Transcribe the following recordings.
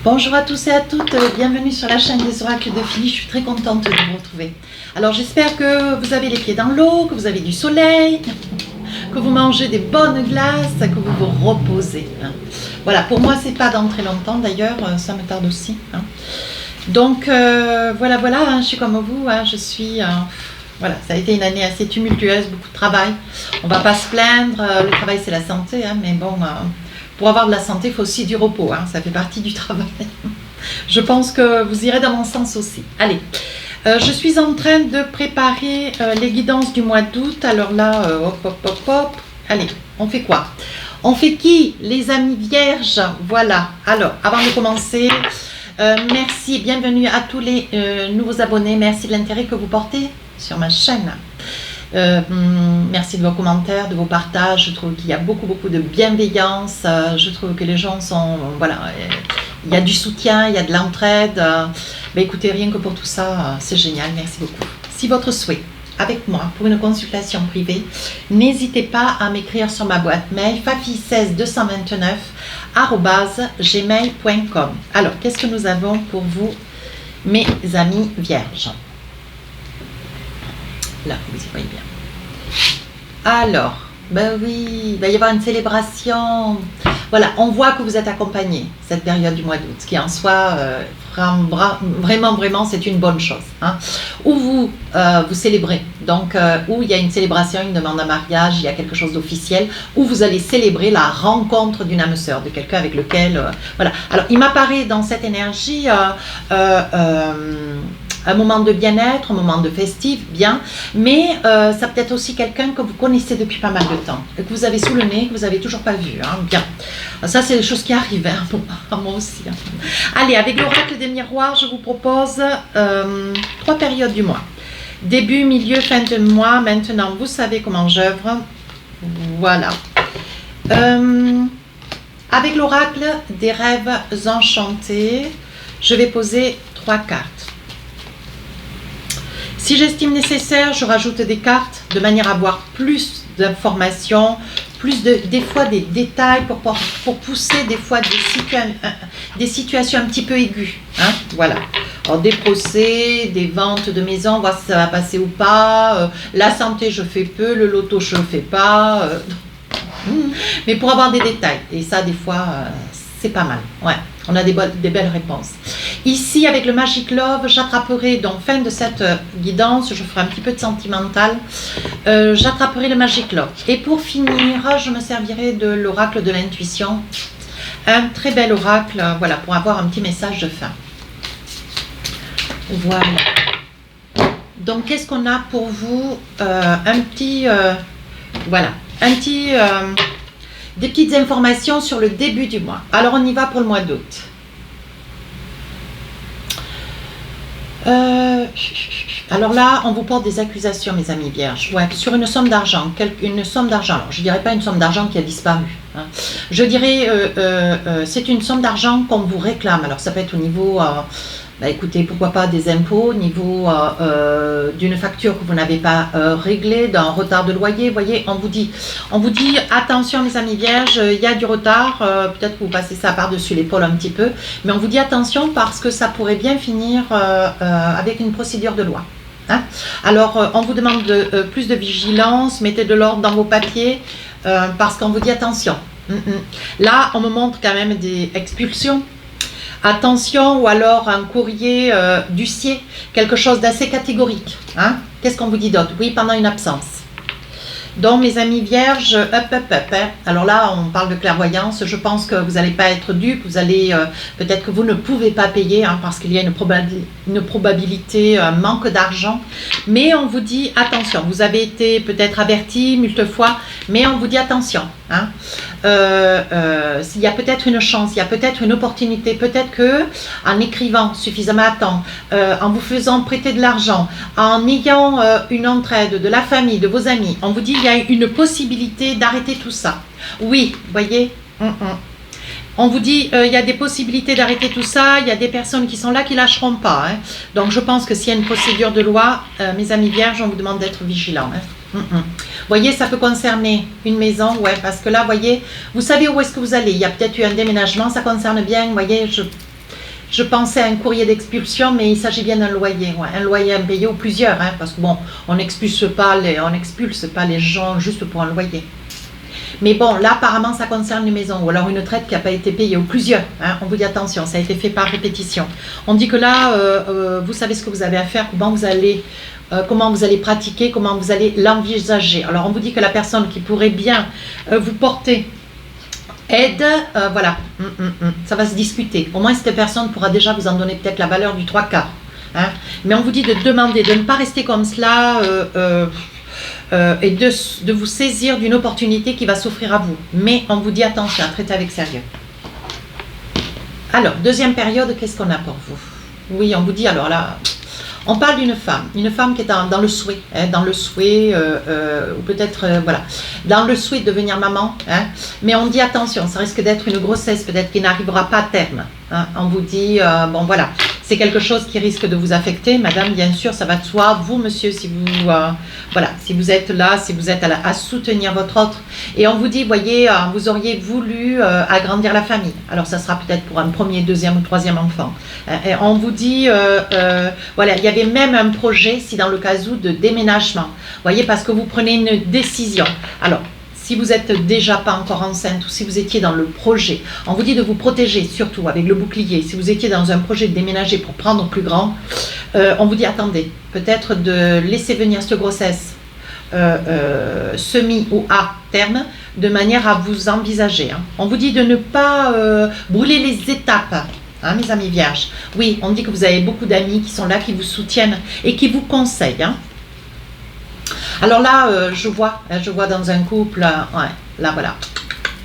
Bonjour à tous et à toutes, bienvenue sur la chaîne des oracles de Philly, je suis très contente de vous retrouver. Alors j'espère que vous avez les pieds dans l'eau, que vous avez du soleil, que vous mangez des bonnes glaces, que vous vous reposez. Voilà, pour moi c'est pas dans très longtemps d'ailleurs, ça me tarde aussi. Donc voilà, je suis comme vous, je suis... Voilà, ça a été une année assez tumultueuse, beaucoup de travail. On va pas se plaindre, le travail c'est la santé, mais bon... Pour avoir de la santé, il faut aussi du repos, ça fait partie du travail. Je pense que vous irez dans mon sens aussi. Allez, je suis en train de préparer les guidances du mois d'août. Alors là, hop. Allez, on fait quoi? On fait qui? Les amis vierges, voilà. Alors, avant de commencer, merci, bienvenue à tous les nouveaux abonnés. Merci de l'intérêt que vous portez sur ma chaîne. Merci de vos commentaires, de vos partages. Je trouve qu'il y a beaucoup de bienveillance. Je trouve que les gens sont... Voilà, il y a du soutien, il y a de l'entraide. Écoutez, rien que pour tout ça, c'est génial. Merci beaucoup. Si votre souhait avec moi pour une consultation privée, n'hésitez pas à m'écrire sur ma boîte mail fafi16229@gmail.com. Alors, qu'est-ce que nous avons pour vous, mes amis vierges? Là, vous y voyez bien. Alors, oui, il va y avoir une célébration. Voilà, on voit que vous êtes accompagnés cette période du mois d'août, ce qui en soi, vraiment, c'est une bonne chose. Où vous célébrez, donc où il y a une célébration, une demande en mariage, il y a quelque chose d'officiel, où vous allez célébrer la rencontre d'une âme sœur, de quelqu'un avec lequel... voilà. Alors, il m'apparaît dans cette énergie... un moment de bien-être, un moment de festif, bien, mais ça peut être aussi quelqu'un que vous connaissez depuis pas mal de temps, que vous avez sous le nez, que vous n'avez toujours pas vu, bien. Ça, c'est des choses qui arrivent, à moi aussi. Allez, avec l'oracle des miroirs, je vous propose 3 périodes du mois. Début, milieu, fin de mois. Maintenant, vous savez comment j'œuvre. Voilà. Avec l'oracle des rêves enchantés, je vais poser 3 cartes. Si j'estime nécessaire, je rajoute des cartes de manière à avoir plus d'informations, des fois des détails pour pousser des fois des situations un petit peu aiguës. Voilà. Alors, des procès, des ventes de maisons, voir si ça va passer ou pas. La santé, je fais peu. Le loto, je ne fais pas. Mais pour avoir des détails. Et ça, des fois, c'est pas mal. Ouais. On a des belles réponses. Ici, avec le Magic Love, j'attraperai, donc fin de cette guidance, je ferai un petit peu de sentimental, j'attraperai le Magic Love. Et pour finir, je me servirai de l'oracle de l'intuition. Un très bel oracle, voilà, pour avoir un petit message de fin. Voilà. Donc, qu'est-ce qu'on a pour vous? Un petit... voilà. Un petit... des petites informations sur le début du mois. Alors, on y va pour le mois d'août. Alors là, on vous porte des accusations, mes amis vierges. Ouais, sur une somme d'argent. Une somme d'argent. Alors, je ne dirais pas une somme d'argent qui a disparu. Je dirais, c'est une somme d'argent qu'on vous réclame. Alors, ça peut être au niveau... écoutez, pourquoi pas des impôts, au niveau d'une facture que vous n'avez pas réglée, d'un retard de loyer. Vous voyez, on vous dit attention mes amis vierges, il y a du retard, peut-être que vous passez ça par-dessus l'épaule un petit peu, mais on vous dit attention parce que ça pourrait bien finir avec une procédure de loi. Alors, on vous demande plus de vigilance, mettez de l'ordre dans vos papiers, parce qu'on vous dit attention. Là, on me montre quand même des expulsions. Attention, ou alors un courrier d'huissier, quelque chose d'assez catégorique. Qu'est-ce qu'on vous dit d'autre? Oui, pendant une absence. Donc, mes amis vierges, alors là, on parle de clairvoyance. Je pense que vous n'allez pas être dupe. Vous allez, peut-être que vous ne pouvez pas payer parce qu'il y a une probabilité, un manque d'argent. Mais on vous dit attention. Vous avez été peut-être averti multiples fois, mais on vous dit attention. Il y a peut-être une chance, il y a peut-être une opportunité, peut-être que en écrivant suffisamment à temps, en vous faisant prêter de l'argent, en ayant une entraide de la famille, de vos amis, on vous dit il y a une possibilité d'arrêter tout ça. Oui, vous voyez, on vous dit il y a des possibilités d'arrêter tout ça, il y a des personnes qui sont là qui ne lâcheront pas. Donc je pense que s'il y a une procédure de loi, mes amis vierges, on vous demande d'être vigilants. Vous voyez, ça peut concerner une maison, ouais, parce que là, vous voyez, vous savez où est-ce que vous allez. Il y a peut-être eu un déménagement, ça concerne bien, vous voyez, Je pensais à un courrier d'expulsion, mais il s'agit bien d'un loyer, ouais, un loyer impayé ou plusieurs, hein, parce que bon, on n'expulse pas les gens juste pour un loyer. Mais bon, là, apparemment, ça concerne une maison ou alors une traite qui n'a pas été payée ou plusieurs. Hein. On vous dit attention, ça a été fait par répétition. On dit que là, vous savez ce que vous avez à faire, comment vous allez pratiquer, comment vous allez l'envisager. Alors, on vous dit que la personne qui pourrait bien vous porter aide, voilà, ça va se discuter. Au moins, cette personne pourra déjà vous en donner peut-être la valeur du 3/4. Hein. Mais on vous dit de demander, de ne pas rester comme cela. Et de vous saisir d'une opportunité qui va s'offrir à vous. Mais on vous dit attention, à traiter avec sérieux. Alors, deuxième période, qu'est-ce qu'on a pour vous? Oui, on vous dit, alors là, on parle d'une femme qui est dans le souhait, hein, ou peut-être, voilà, dans le souhait de devenir maman, hein, mais on dit attention, ça risque d'être une grossesse, peut-être qui n'arrivera pas à terme. Hein, on vous dit, bon voilà, c'est quelque chose qui risque de vous affecter, madame, bien sûr, ça va de soi, vous, monsieur, si vous, voilà, si vous êtes là, si vous êtes à soutenir votre autre, et on vous dit, voyez, vous auriez voulu agrandir la famille, alors ça sera peut-être pour un premier, deuxième ou troisième enfant, et on vous dit, voilà, il y avait même un projet, si dans le cas où, de déménagement, voyez, parce que vous prenez une décision, alors, si vous n'êtes déjà pas encore enceinte ou si vous étiez dans le projet, on vous dit de vous protéger, surtout avec le bouclier. Si vous étiez dans un projet de déménager pour prendre plus grand, on vous dit attendez, peut-être de laisser venir cette grossesse semi ou à terme, de manière à vous envisager. Hein. On vous dit de ne pas brûler les étapes. Hein, mes amis vierges. Oui, on dit que vous avez beaucoup d'amis qui sont là, qui vous soutiennent et qui vous conseillent. Hein. Alors là, je vois dans un couple, ouais, là voilà,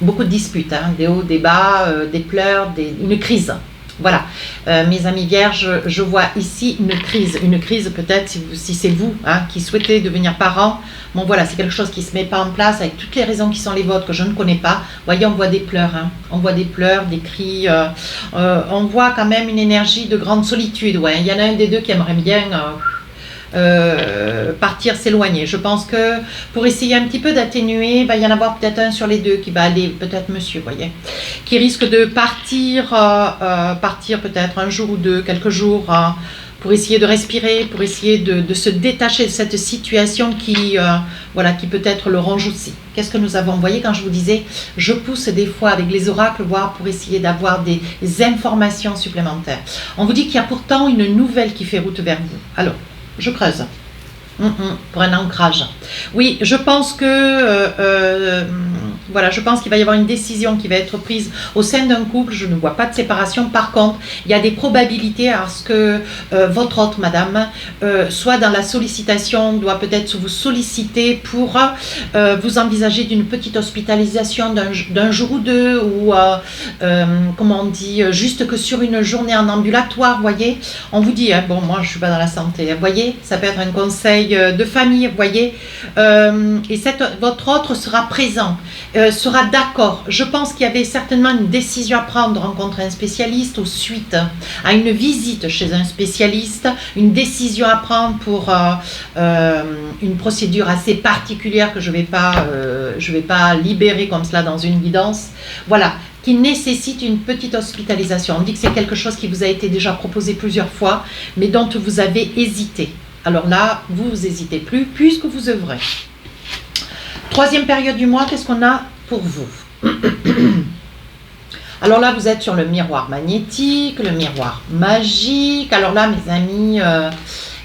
beaucoup de disputes, hein, des hauts, des bas, des pleurs, une crise. Voilà, mes amis vierges, je vois ici une crise peut-être si c'est vous hein, qui souhaitez devenir parent. Bon voilà, c'est quelque chose qui ne se met pas en place avec toutes les raisons qui sont les vôtres que je ne connais pas. Voyez, on voit des pleurs, hein, on voit des pleurs, des cris, on voit quand même une énergie de grande solitude. Ouais. Il y en a un des deux qui aimerait bien... partir, s'éloigner. Je pense que pour essayer un petit peu d'atténuer, il va y en avoir peut-être un sur les deux qui va aller, peut-être monsieur, voyez, qui risque de partir, partir peut-être un jour ou deux, quelques jours, pour essayer de respirer, pour essayer de se détacher de cette situation qui, voilà, qui peut-être le ronge aussi. Qu'est-ce que nous avons? Vous voyez, quand je vous disais, je pousse des fois avec les oracles, voire pour essayer d'avoir des informations supplémentaires. On vous dit qu'il y a pourtant une nouvelle qui fait route vers vous. Alors, je creuse pour un ancrage. Oui, je pense que voilà, je pense qu'il va y avoir une décision qui va être prise au sein d'un couple. Je ne vois pas de séparation. Par contre, il y a des probabilités à ce que votre autre, madame, soit dans la sollicitation, doit peut-être vous solliciter pour vous envisager d'une petite hospitalisation d'un jour ou deux, ou comment on dit, juste que sur une journée en ambulatoire, voyez. On vous dit, hein, bon, moi je suis pas dans la santé, hein, voyez, ça peut être un conseil de famille, voyez, et votre autre sera présent, sera d'accord. Je pense qu'il y avait certainement une décision à prendre, rencontrer un spécialiste ou suite à une visite chez un spécialiste, une décision à prendre pour une procédure assez particulière que je vais pas libérer comme cela dans une guidance, voilà, qui nécessite une petite hospitalisation. On dit que c'est quelque chose qui vous a été déjà proposé plusieurs fois, mais dont vous avez hésité. Alors là, vous n'hésitez plus puisque vous œuvrez. Troisième période du mois, qu'est-ce qu'on a pour vous? Alors là, vous êtes sur le miroir magnétique, le miroir magique. Alors là,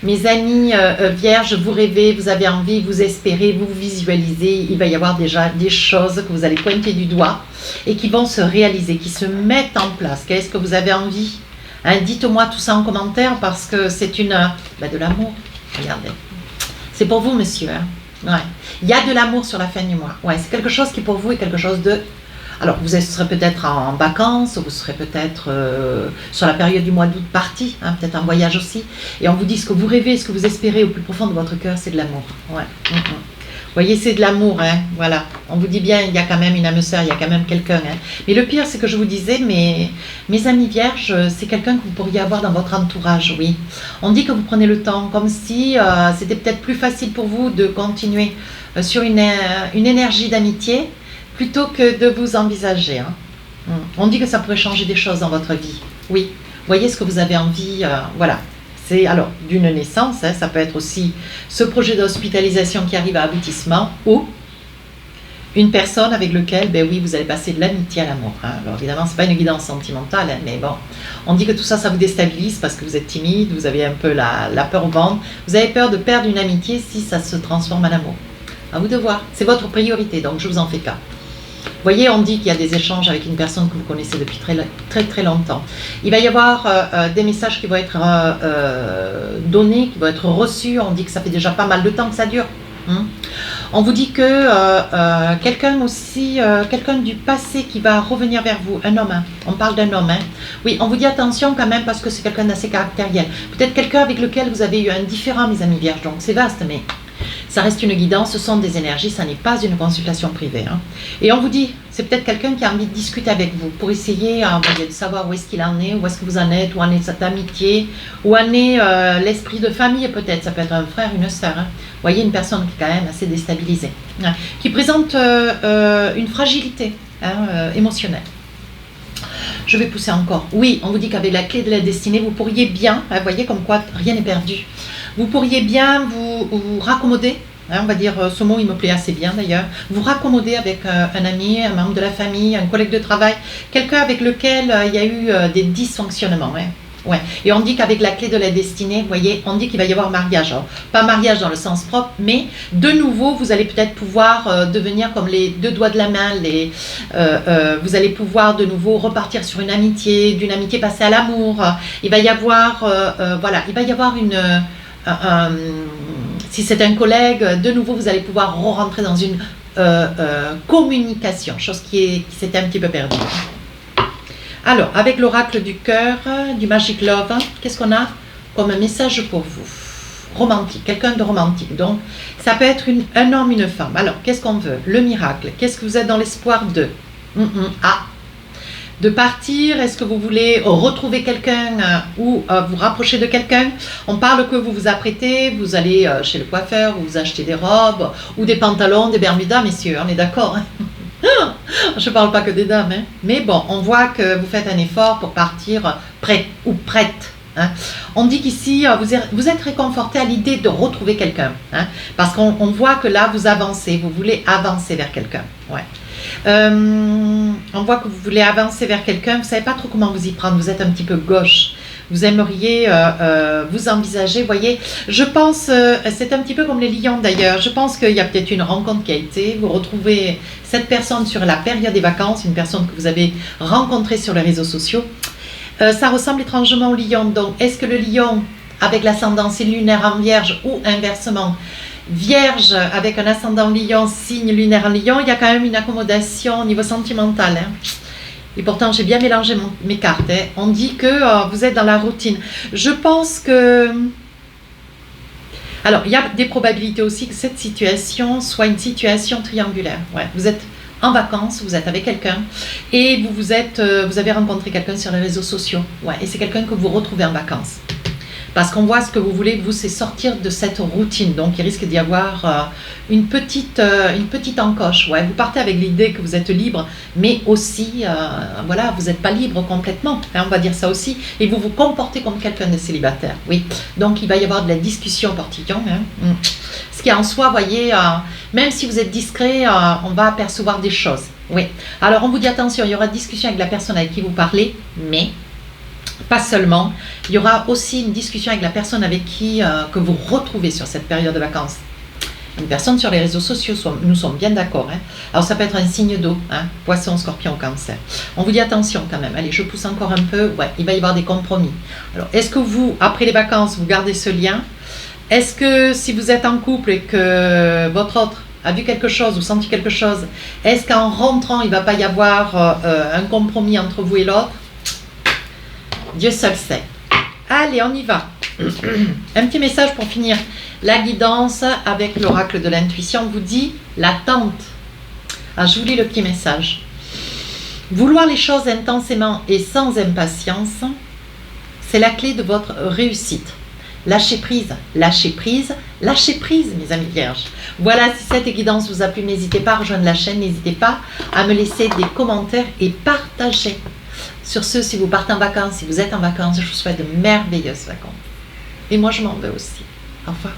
mes amis vierges, vous rêvez, vous avez envie, vous espérez, vous visualisez. Il va y avoir déjà des choses que vous allez pointer du doigt et qui vont se réaliser, qui se mettent en place. Qu'est-ce que vous avez envie? Hein, dites-moi tout ça en commentaire parce que c'est de l'amour. Regardez. C'est pour vous, monsieur. Hein. Ouais. Il y a de l'amour sur la fin du mois. Ouais, c'est quelque chose qui pour vous est quelque chose de... Alors, vous serez peut-être en vacances, vous serez peut-être sur la période du mois d'août parti, hein, peut-être en voyage aussi. Et on vous dit ce que vous rêvez, ce que vous espérez au plus profond de votre cœur, c'est de l'amour. Ouais. Vous voyez, c'est de l'amour, hein, voilà. On vous dit bien, il y a quand même une âme sœur, il y a quand même quelqu'un. Hein. Mais le pire, c'est que je vous disais, mes amis vierges, c'est quelqu'un que vous pourriez avoir dans votre entourage, oui. On dit que vous prenez le temps, comme si c'était peut-être plus facile pour vous de continuer sur une énergie d'amitié, plutôt que de vous envisager. Hein. On dit que ça pourrait changer des choses dans votre vie, oui. Vous voyez ce que vous avez envie, voilà. C'est alors d'une naissance, hein, ça peut être aussi ce projet d'hospitalisation qui arrive à aboutissement, ou une personne avec laquelle, ben oui, vous allez passer de l'amitié à l'amour. Hein. Alors évidemment, c'est pas une guidance sentimentale, hein, mais bon, on dit que tout ça, ça vous déstabilise parce que vous êtes timide, vous avez un peu la peur au ventre, vous avez peur de perdre une amitié si ça se transforme en amour. À vous de voir, c'est votre priorité, donc je vous en fais cas. Vous voyez, on dit qu'il y a des échanges avec une personne que vous connaissez depuis très longtemps. Il va y avoir des messages qui vont être donnés, qui vont être reçus. On dit que ça fait déjà pas mal de temps que ça dure. On vous dit que quelqu'un aussi, quelqu'un du passé qui va revenir vers vous, un homme, hein. On parle d'un homme. Hein. Oui, on vous dit attention quand même parce que c'est quelqu'un d'assez caractériel. Peut-être quelqu'un avec lequel vous avez eu un différend, mes amis vierges, donc c'est vaste, mais ça reste une guidance, ce sont des énergies, ça n'est pas une consultation privée. Hein. Et on vous dit, c'est peut-être quelqu'un qui a envie de discuter avec vous pour essayer de savoir où est-ce qu'il en est, où est-ce que vous en êtes, où en est cette amitié, où en est l'esprit de famille peut-être, ça peut être un frère, une sœur. Hein. Vous voyez, une personne qui est quand même assez déstabilisée, hein, qui présente une fragilité émotionnelle. Je vais pousser encore. Oui, on vous dit qu'avec la clé de la destinée, vous pourriez bien, vous voyez comme quoi rien n'est perdu, vous pourriez bien vous raccommoder, hein, on va dire, ce mot il me plaît assez bien d'ailleurs, vous raccommoder avec un ami, un membre de la famille, un collègue de travail, quelqu'un avec lequel il y a eu des dysfonctionnements. Hein. Ouais. Et on dit qu'avec la clé de la destinée, vous voyez, on dit qu'il va y avoir mariage. Alors, pas mariage dans le sens propre, mais de nouveau, vous allez peut-être pouvoir devenir comme les deux doigts de la main. Vous allez pouvoir de nouveau repartir sur une amitié, d'une amitié passée à l'amour. Il va y avoir, voilà, il va y avoir si c'est un collègue, de nouveau, vous allez pouvoir rentrer dans une communication, chose qui s'était un petit peu perdue. Alors, avec l'oracle du cœur, du Magic Love, qu'est-ce qu'on a comme un message pour vous? Romantique, quelqu'un de romantique. Donc, ça peut être un homme, une femme. Alors, qu'est-ce qu'on veut? Le miracle. Qu'est-ce que vous êtes dans l'espoir de? De partir? Est-ce que vous voulez retrouver quelqu'un ou vous rapprocher de quelqu'un? On parle que vous vous apprêtez, vous allez chez le coiffeur, vous achetez des robes ou des pantalons, des bermudas, messieurs, on est d'accord, hein? Je ne parle pas que des dames, hein. Mais bon, on voit que vous faites un effort pour partir prêt ou prête. Hein. On dit qu'ici, vous êtes réconforté à l'idée de retrouver quelqu'un. Hein, parce qu'on voit que là, vous avancez, vous voulez avancer vers quelqu'un. Ouais. On voit que vous voulez avancer vers quelqu'un, vous ne savez pas trop comment vous y prendre, vous êtes un petit peu gauche. Vous aimeriez vous envisager, vous voyez, je pense, c'est un petit peu comme les lions d'ailleurs, je pense qu'il y a peut-être une rencontre qui a été, vous retrouvez cette personne sur la période des vacances, une personne que vous avez rencontrée sur les réseaux sociaux, ça ressemble étrangement au lion, donc est-ce que le lion avec l'ascendance lunaire en vierge ou inversement, vierge avec un ascendant lion, signe lunaire en lion, il y a quand même une accommodation au niveau sentimental, hein. Et pourtant, j'ai bien mélangé mes cartes. Hein. On dit que vous êtes dans la routine. Je pense que... Alors, il y a des probabilités aussi que cette situation soit une situation triangulaire. Ouais. Vous êtes en vacances, vous êtes avec quelqu'un et vous avez rencontré quelqu'un sur les réseaux sociaux. Ouais. Et c'est quelqu'un que vous retrouvez en vacances. Parce qu'on voit ce que vous voulez, vous, c'est sortir de cette routine. Donc, il risque d'y avoir une petite encoche. Ouais, vous partez avec l'idée que vous êtes libre, mais aussi, voilà, vous n'êtes pas libre complètement. Hein, on va dire ça aussi. Et vous vous comportez comme quelqu'un de célibataire. Oui. Donc, il va y avoir de la discussion portillon. Hein. Ce qui en soi, vous voyez, même si vous êtes discret, on va apercevoir des choses. Oui. Alors, on vous dit attention, il y aura discussion avec la personne avec qui vous parlez, mais... pas seulement, il y aura aussi une discussion avec la personne avec qui que vous retrouvez sur cette période de vacances. Une personne sur les réseaux sociaux, nous sommes bien d'accord. Hein. Alors ça peut être un signe d'eau, hein, poisson, scorpion, cancer. On vous dit attention quand même, allez je pousse encore un peu, ouais, il va y avoir des compromis. Alors est-ce que vous, après les vacances, vous gardez ce lien? Est-ce que si vous êtes en couple et que votre autre a vu quelque chose ou senti quelque chose, est-ce qu'en rentrant il ne va pas y avoir un compromis entre vous et l'autre? Dieu seul sait. Allez, on y va. Un petit message pour finir. La guidance avec l'oracle de l'intuition vous dit l'attente. Ah, je vous lis le petit message. Vouloir les choses intensément et sans impatience, c'est la clé de votre réussite. Lâchez prise, lâchez prise, lâchez prise, mes amis vierges. Voilà, si cette guidance vous a plu, n'hésitez pas à rejoindre la chaîne, n'hésitez pas à me laisser des commentaires et partager. Sur ce, si vous partez en vacances, si vous êtes en vacances, je vous souhaite de merveilleuses vacances. Et moi, je m'en vais aussi. Au revoir.